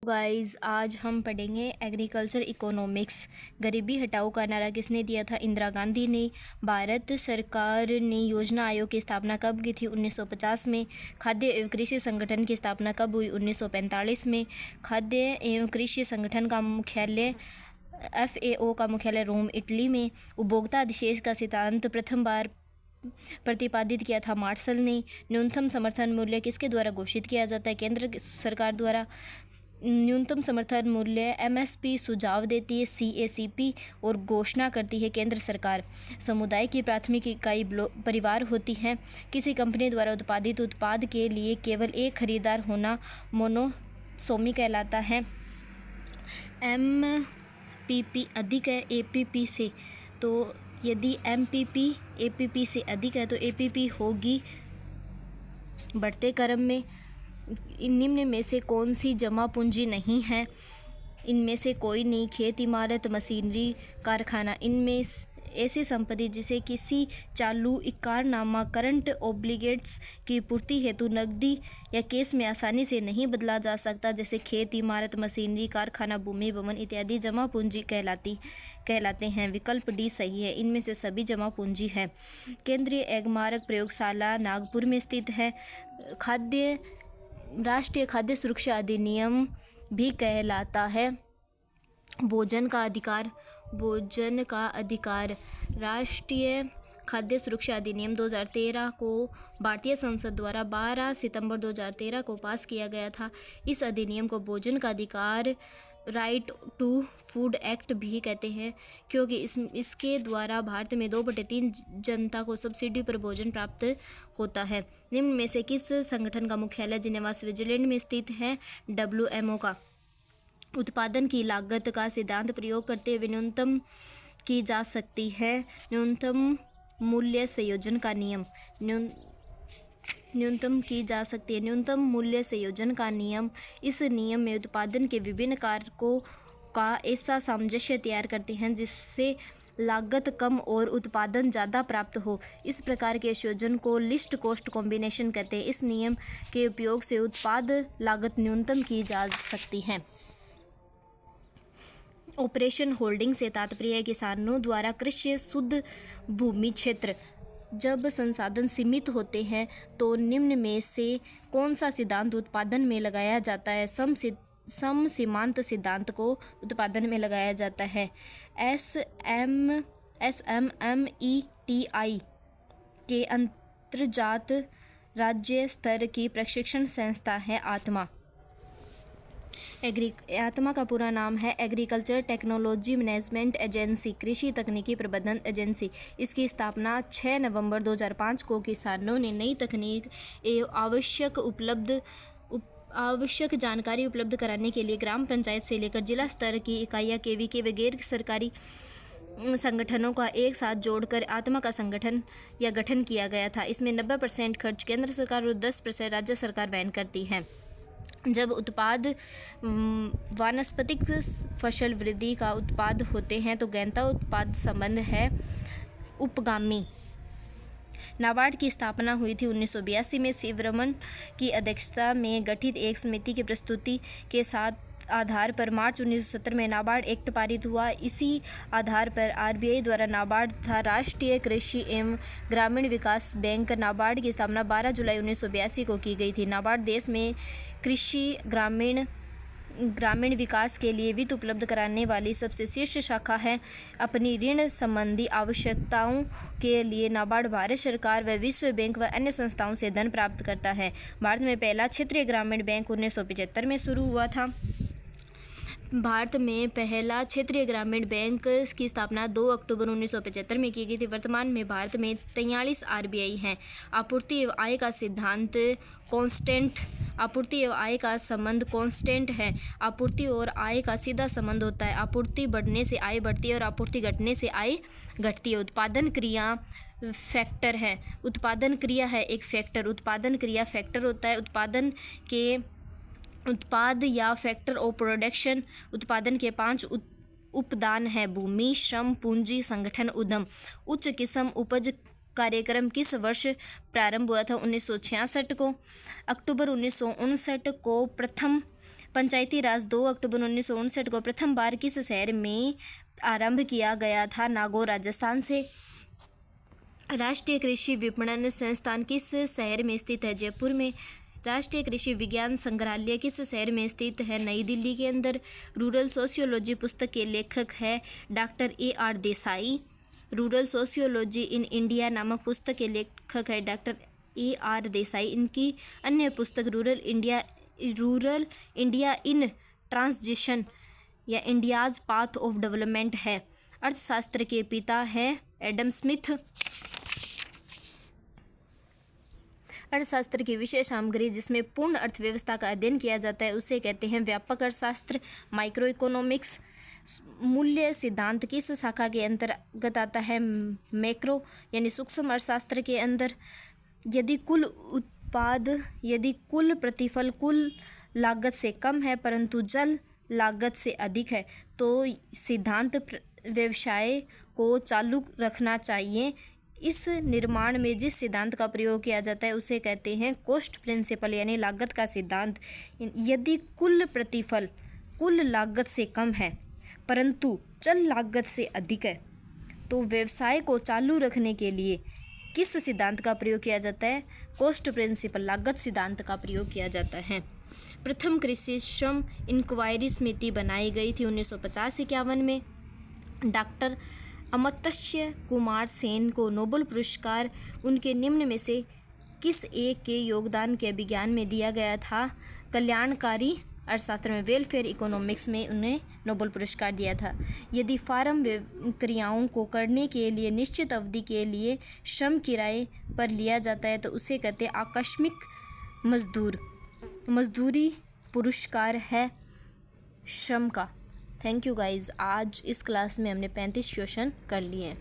Guys, आज हम पढ़ेंगे एग्रीकल्चर इकोनॉमिक्स। गरीबी हटाओ का नारा किसने दिया था? इंदिरा गांधी ने। भारत सरकार ने योजना आयोग की स्थापना कब की थी? 1950 में। खाद्य एवं कृषि संगठन की स्थापना कब हुई? 1945 में। खाद्य एवं कृषि संगठन का मुख्यालय FAO का मुख्यालय रोम, इटली में। उपभोक्ता अधिशेष का सिद्धांत प्रथम बार प्रतिपादित किया था मार्शल ने। न्यूनतम समर्थन मूल्य किसके द्वारा घोषित किया जाता है? केंद्र सरकार द्वारा। न्यूनतम समर्थन मूल्य MSP सुझाव देती है CACP और घोषणा करती है केंद्र सरकार। समुदाय की प्राथमिक इकाई परिवार होती है। किसी कंपनी द्वारा उत्पादित उत्पाद के लिए केवल एक खरीदार होना मोनोसोमी कहलाता है। MPP अधिक है APP से, तो यदि MPP APP से अधिक है तो APP होगी बढ़ते क्रम में। निम्न में से कौन सी जमा पूंजी नहीं है? इनमें से कोई नहीं। खेत, इमारत, मशीनरी, कारखाना। इनमें ऐसी संपत्ति जिसे किसी चालू इकारनामा करंट ओब्लिगेट्स की पूर्ति हेतु नकदी या केस में आसानी से नहीं बदला जा सकता, जैसे खेत, इमारत, मशीनरी, कारखाना, भूमि, भवन इत्यादि जमा पूंजी कहलाते हैं। विकल्प डी सही है। इनमें से सभी जमा पूंजी है। केंद्रीय एगमार्क प्रयोगशाला नागपुर में स्थित है। राष्ट्रीय खाद्य सुरक्षा अधिनियम भी कहलाता है। भोजन का अधिकार राष्ट्रीय खाद्य सुरक्षा अधिनियम 2013 को भारतीय संसद द्वारा 12 सितंबर 2013 को पास किया गया था। इस अधिनियम को भोजन का अधिकार राइट टू फूड एक्ट भी कहते हैं, क्योंकि इसके द्वारा भारत में 2/3 जनता को सब्सिडी पर भोजन प्राप्त होता है। निम्न में से किस संगठन का मुख्यालय जिनेवा, स्विट्जरलैंड में स्थित है? WMO का। उत्पादन की लागत का सिद्धांत प्रयोग करते हुए न्यूनतम की जा सकती है न्यूनतम मूल्य संयोजन का नियम। न्यूनतम की जा सकती है न्यूनतम मूल्य संयोजन का नियम। इस नियम में उत्पादन के विभिन्न कारकों का ऐसा सामंजस्य तैयार करते हैं जिससे लागत कम और उत्पादन ज़्यादा प्राप्त हो। इस प्रकार के संयोजन को लिस्ट कॉस्ट कॉम्बिनेशन कहते हैं। इस नियम के उपयोग से उत्पाद लागत न्यूनतम की जा सकती है। ऑपरेशन होल्डिंग से तात्पर्य है किसानों द्वारा कृषि शुद्ध भूमि क्षेत्र। जब संसाधन सीमित होते हैं तो निम्न में से कौन सा सिद्धांत उत्पादन में लगाया जाता है? सम सीमांत सिद्धांत को उत्पादन में लगाया जाता है। SMMETI के अंतर्जात राज्य स्तर की प्रशिक्षण संस्था है आत्मा। आत्मा का पूरा नाम है एग्रीकल्चर टेक्नोलॉजी मैनेजमेंट एजेंसी, कृषि तकनीकी प्रबंधन एजेंसी। इसकी स्थापना 6 नवंबर 2005 को किसानों ने नई तकनीक एवं आवश्यक जानकारी उपलब्ध कराने के लिए ग्राम पंचायत से लेकर जिला स्तर की इकाइयाँ KVK व गैर सरकारी संगठनों का एक साथ जोड़कर आत्मा का संगठन या गठन किया गया था। इसमें 90% खर्च केंद्र सरकार और 10% राज्य सरकार वहन करती है। जब उत्पाद वानस्पतिक फसल वृद्धि का उत्पाद होते हैं तो गहनता उत्पाद संबंध है उपगामी। नाबार्ड की स्थापना हुई थी 1982 में। शिवरमन की अध्यक्षता में गठित एक समिति की प्रस्तुति के साथ आधार पर मार्च 1970 में नाबार्ड एक्ट पारित हुआ। इसी आधार पर RBI द्वारा नाबार्ड तथा राष्ट्रीय कृषि एवं ग्रामीण विकास बैंक नाबार्ड की स्थापना 12 जुलाई 1982 को की गई थी। नाबार्ड देश में कृषि ग्रामीण विकास के लिए वित्त उपलब्ध कराने वाली सबसे शीर्ष शाखा है। अपनी ऋण संबंधी आवश्यकताओं के लिए नाबार्ड भारत सरकार व विश्व बैंक व अन्य संस्थाओं से धन प्राप्त करता है। भारत में पहला क्षेत्रीय ग्रामीण बैंक 1975 में शुरू हुआ था। भारत में पहला क्षेत्रीय ग्रामीण बैंक की स्थापना 2 अक्टूबर 1975 में की गई थी। वर्तमान में भारत में 43 RBI हैं। आपूर्ति एवं आय का सिद्धांत आपूर्ति एवं आय का संबंध कांस्टेंट है। आपूर्ति और आय का सीधा संबंध होता है। आपूर्ति बढ़ने से आय बढ़ती है और आपूर्ति घटने से आय घटती है। उत्पादन क्रिया फैक्टर है। उत्पादन क्रिया है एक फैक्टर। उत्पादन क्रिया फैक्टर होता है। उत्पाद या फैक्टर ऑफ प्रोडक्शन। उत्पादन के 5 उपदान है: भूमि, श्रम, पूंजी, संगठन, उद्यम। उच्च किस्म उपज कार्यक्रम किस वर्ष प्रारंभ हुआ था? 1966 को। अक्टूबर 1959 को प्रथम पंचायती राज 2 अक्टूबर 1959 को प्रथम बार किस शहर में आरंभ किया गया था? नागौर, राजस्थान से। राष्ट्रीय कृषि विपणन संस्थान किस शहर में स्थित है? जयपुर में। राष्ट्रीय कृषि विज्ञान संग्रहालय किस शहर में स्थित है? नई दिल्ली के अंदर। रूरल सोशियोलॉजी पुस्तक के लेखक है doctor AR Desai. Rural sociology in India नामक पुस्तक के लेखक है डॉक्टर AR देसाई। इनकी अन्य पुस्तक रूरल इंडिया इन ट्रांजिशन या इंडियाज पाथ ऑफ डेवलपमेंट है। अर्थशास्त्र के पिता है एडम स्मिथ। अर्थशास्त्र की विषय सामग्री जिसमें पूर्ण अर्थव्यवस्था का अध्ययन किया जाता है उसे कहते हैं व्यापक अर्थशास्त्र, माइक्रो इकोनॉमिक्स। मूल्य सिद्धांत किस शाखा के अंतर्गत आता है? मैक्रो यानी सूक्ष्म अर्थशास्त्र के अंदर। यदि कुल प्रतिफल कुल लागत से कम है परंतु जल लागत से अधिक है तो सिद्धांत व्यवसाय को चालू रखना चाहिए। इस निर्माण में जिस सिद्धांत का प्रयोग किया जाता है उसे कहते हैं कॉस्ट प्रिंसिपल यानी लागत का सिद्धांत। यदि कुल प्रतिफल कुल लागत से कम है परंतु चल लागत से अधिक है तो व्यवसाय को चालू रखने के लिए किस सिद्धांत का प्रयोग किया जाता है? कॉस्ट प्रिंसिपल लागत सिद्धांत का प्रयोग किया जाता है। प्रथम कृषि श्रम इंक्वायरी समिति बनाई गई थी 1950-51 में। डॉक्टर अमर्त्य कुमार सेन को नोबेल पुरस्कार उनके निम्न में से किस एक के योगदान के विज्ञान में दिया गया था? कल्याणकारी अर्थशास्त्र में वेलफेयर इकोनॉमिक्स में उन्हें नोबेल पुरस्कार दिया था। यदि फार्म क्रियाओं को करने के लिए निश्चित अवधि के लिए श्रम किराए पर लिया जाता है तो उसे कहते हैं आकस्मिक मजदूरी पुरस्कार है श्रम का। Thank you guys. आज इस क्लास में हमने 35 क्वेश्चन कर लिए हैं।